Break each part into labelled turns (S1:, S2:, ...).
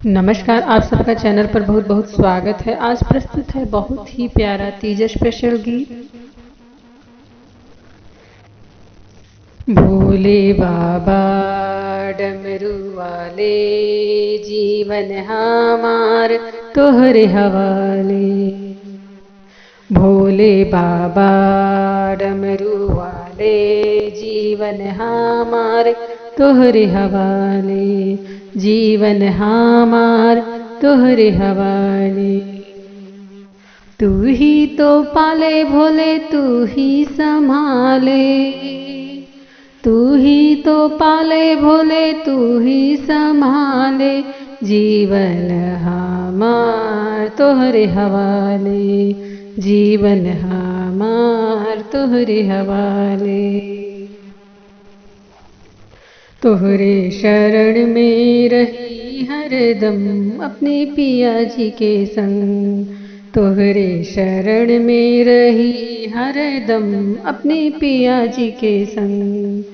S1: नमस्कार, आप सबका चैनल पर बहुत बहुत स्वागत है। आज प्रस्तुत है बहुत ही प्यारा तीज स्पेशल गीत। भोले बाबा डमरू वाले, जीवन हमार तोहरे हवाले। भोले बाबा डमरू वाले, जीवन हमार तोहरे हवाले। जीवन हमार तोहरे हवाले। तू ही तो पाले भोले, तू ही संभाले। तू ही तो पाले भोले, तू ही संभाले। जीवन हमार तोहरे हवाले। जीवन हमार तोहरे हवाले। तोहरे शरण में रही हरदम अपने पिया जी के संग। तोहरे शरण में रही हरदम अपने पिया जी के संग।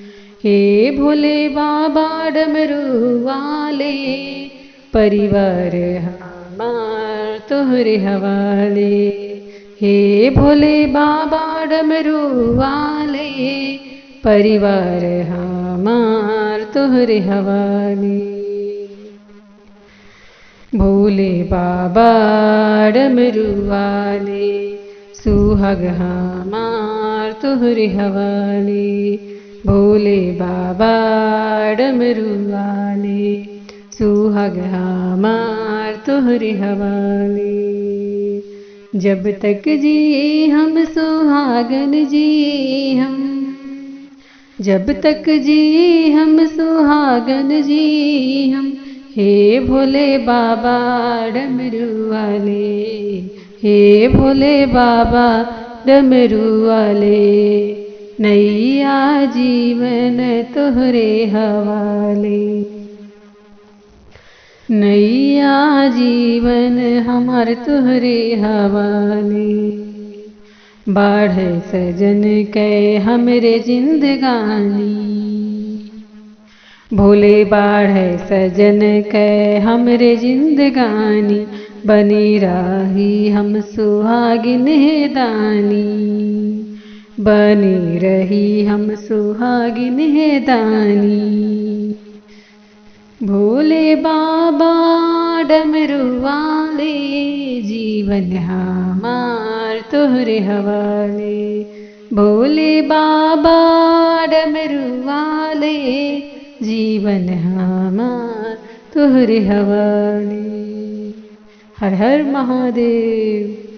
S1: हे भोले बाबा डमरू वाले, परिवार हमार तोहरे हवाले। हे भोले बाबा डमरू वाले, परिवार हमार तोहरे हवाले। भोले बाबा डमरू वाले, सुहाग हमार तोहरे हवाले। भोले बाबा डमरू वाले, सुहाग हमार तोहरे हवाले। जब तक जी हम सुहागन जी हम, जब तक जी हम सुहागन जी हम। हे भोले बाबा डमरू वाले, हे भोले बाबा डमरू वाले। नैया जीवन तोहरे हवाले। नैया जीवन हमार तोहरे हवाले। बाढ़ सजन कै हमरे जिंदगानी। भोले बाढ़ सजन कै हमरे जिंदगानी। बनी रही हम सुहागिन दानी। बनी रही हम सुहागिन दानी। भोले बाबा डमरू वाले, जीवन हमार तोहरे हवाले। भोले बाबा डमरू वाले, जीवन हमार तोहरे हवाले। हर हर महादेव।